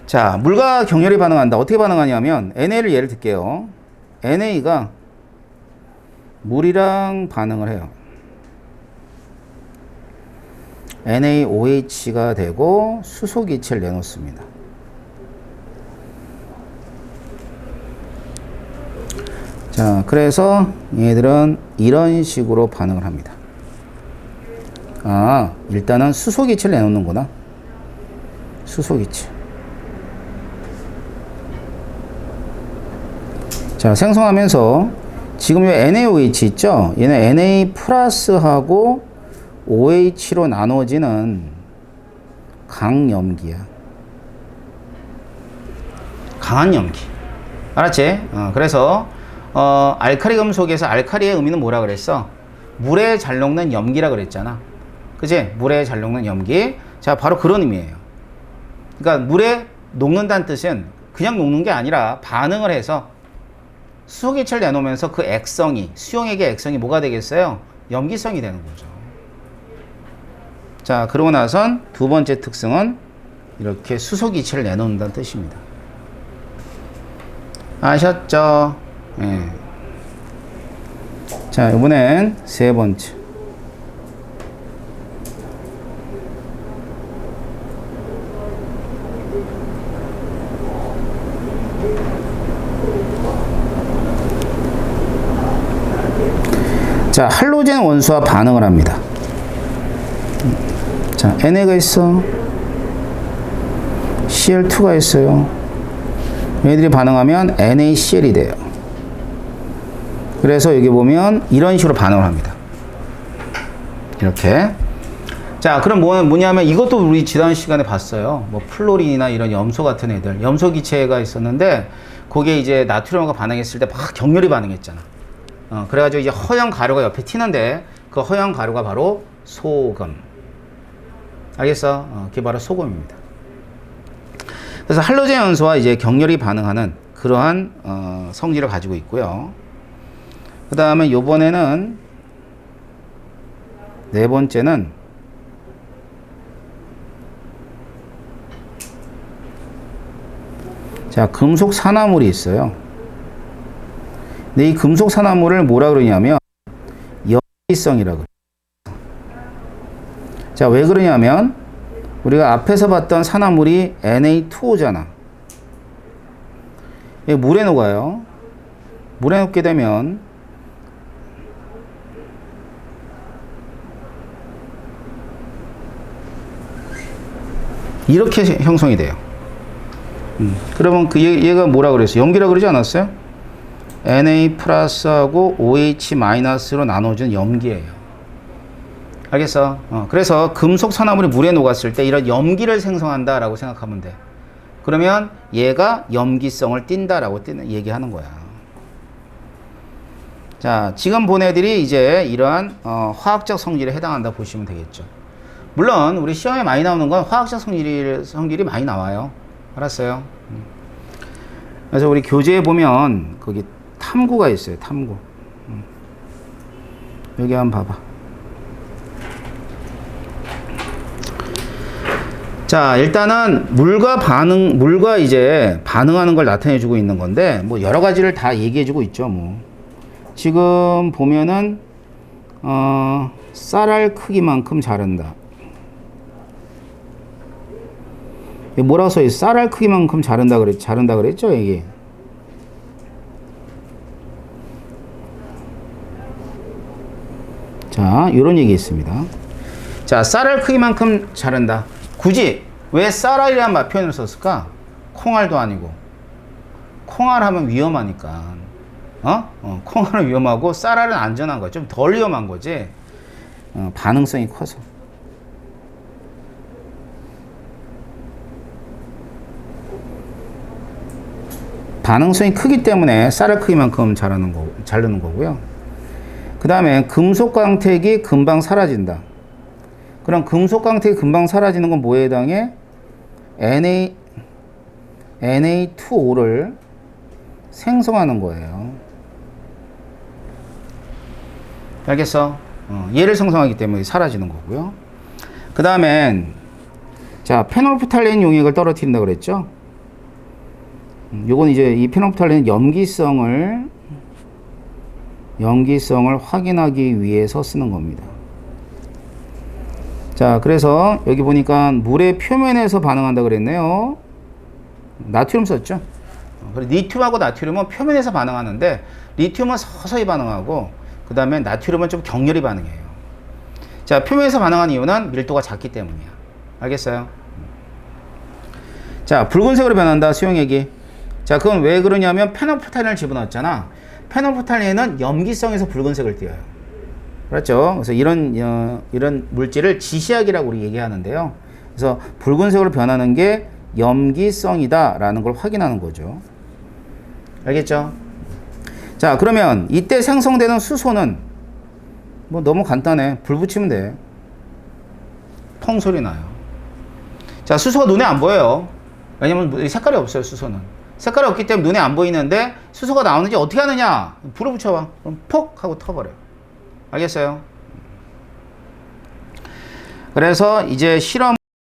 자, 물과 격렬히 반응한다. 어떻게 반응하냐면 NA를 예를 들게요. NA가 물이랑 반응을 해요. NaOH가 되고 수소기체를 내놓습니다. 자, 그래서 얘들은 이런 식으로 반응을 합니다. 아, 일단은 수소기체를 내놓는구나. 수소기체. 자, 생성하면서 지금 이 NaOH 있죠? 얘는 Na 플러스하고 OH로 나눠지는 강염기야. 강한 염기. 알았지? 그래서 알칼리 금속에서 알칼리의 의미는 뭐라 그랬어? 물에 잘 녹는 염기라 그랬잖아. 그치? 물에 잘 녹는 염기. 자, 바로 그런 의미예요. 그러니까 물에 녹는다는 뜻은 그냥 녹는 게 아니라 반응을 해서 수소기체를 내놓으면서 그 액성이, 수용액의 액성이 뭐가 되겠어요? 염기성이 되는 거죠. 자, 그러고 나선 두 번째 특성은 이렇게 수소기체를 내놓는다는 뜻입니다. 아셨죠? 예. 자, 이번엔 세 번째. 자, 할로젠 원소와 반응을 합니다. 자, NA가 있어. Cl2가 있어요. 얘들이 반응하면 NaCl이 돼요. 그래서 여기 보면 이런 식으로 반응을 합니다. 이렇게. 자, 그럼 뭐냐면 이것도 우리 지난 시간에 봤어요. 뭐 플로린이나 이런 염소 같은 애들, 염소 기체가 있었는데 거기에 이제 나트륨과 반응했을 때 막 격렬히 반응했잖아. 그래가지고 이제 허연 가루가 옆에 튀는데 그 허연 가루가 바로 소금. 알겠어? 그게 바로 소금입니다. 그래서 할로젠 연소와 이제 격렬히 반응하는 그러한 성질을 가지고 있고요. 그 다음에 요번에는 네 번째는 자, 금속 산화물이 있어요. 근데 이 금속 산화물을 뭐라 그러냐면 염기성이라고 그래요. 자, 왜 그러냐면 우리가 앞에서 봤던 산화물이 Na2O잖아. 이게 물에 녹아요. 물에 녹게 되면 이렇게 형성이 돼요. 그러면 얘가 뭐라 그랬어요? 염기라 그러지 않았어요? Na 플러스하고 OH 마이너스로 나눠준 염기예요. 알겠어? 그래서 금속 산화물이 물에 녹았을 때 이런 염기를 생성한다라고 생각하면 돼. 그러면 얘가 염기성을 띈다라고 얘기하는 거야. 자, 지금 본 애들이 이제 이러한 화학적 성질에 해당한다 보시면 되겠죠. 물론 우리 시험에 많이 나오는 건 화학적 성질이 많이 나와요. 알았어요? 그래서 우리 교재에 보면 거기 탐구가 있어요. 탐구. 여기 한번 봐봐. 자, 일단은 물과 이제 반응하는 걸 나타내 주고 있는 건데, 뭐 여러 가지를 다 얘기해 주고 있죠, 뭐. 지금 보면은, 쌀알 크기만큼 자른다. 뭐라고 써요? 쌀알 크기만큼 자른다 그랬죠, 이게. 자, 요런 얘기 있습니다. 자, 쌀알 크기만큼 자른다. 굳이 왜 쌀알이라는 표현을 썼을까? 콩알도 아니고. 콩알 하면 위험하니까. 콩알은 위험하고 쌀알은 안전한 거야. 좀 덜 위험한 거지. 반응성이 커서. 반응성이 크기 때문에 쌀알 크기만큼 자르는 거고요. 그 다음에 금속 광택이 금방 사라진다. 그럼 금속 광택이 금방 사라지는 건 뭐에 해당해? Na2O를 생성하는 거예요. 알겠어? 얘를 생성하기 때문에 사라지는 거고요. 그 다음엔 자, 페놀프탈레인 용액을 떨어뜨린다 그랬죠? 요건 이제 이 페놀프탈레인 염기성을 확인하기 위해서 쓰는 겁니다. 자, 그래서 여기 보니까 물의 표면에서 반응한다 그랬네요. 나트륨 썼죠. 그리고 리튬하고 나트륨은 표면에서 반응하는데 리튬은 서서히 반응하고 그 다음에 나트륨은 좀 격렬히 반응해요. 자, 표면에서 반응하는 이유는 밀도가 작기 때문이야. 알겠어요? 자, 붉은색으로 변한다. 수용액이. 자, 그건 왜 그러냐면 페놀프탈렌을 집어넣었잖아. 페놀프탈렌은 염기성에서 붉은색을 띄어요. 그렇죠? 그래서 이런 물질을 지시약이라고 우리 얘기하는데요. 그래서 붉은색으로 변하는 게 염기성이다라는 걸 확인하는 거죠. 알겠죠? 자, 그러면 이때 생성되는 수소는 뭐 너무 간단해. 불 붙이면 돼. 펑 소리 나요. 자, 수소가 눈에 안 보여요. 왜냐면 색깔이 없어요, 수소는. 색깔이 없기 때문에 눈에 안 보이는데 수소가 나오는지 어떻게 하느냐? 불을 붙여봐. 그럼 폭 하고 터버려요. 알겠어요? 그래서 이제 실험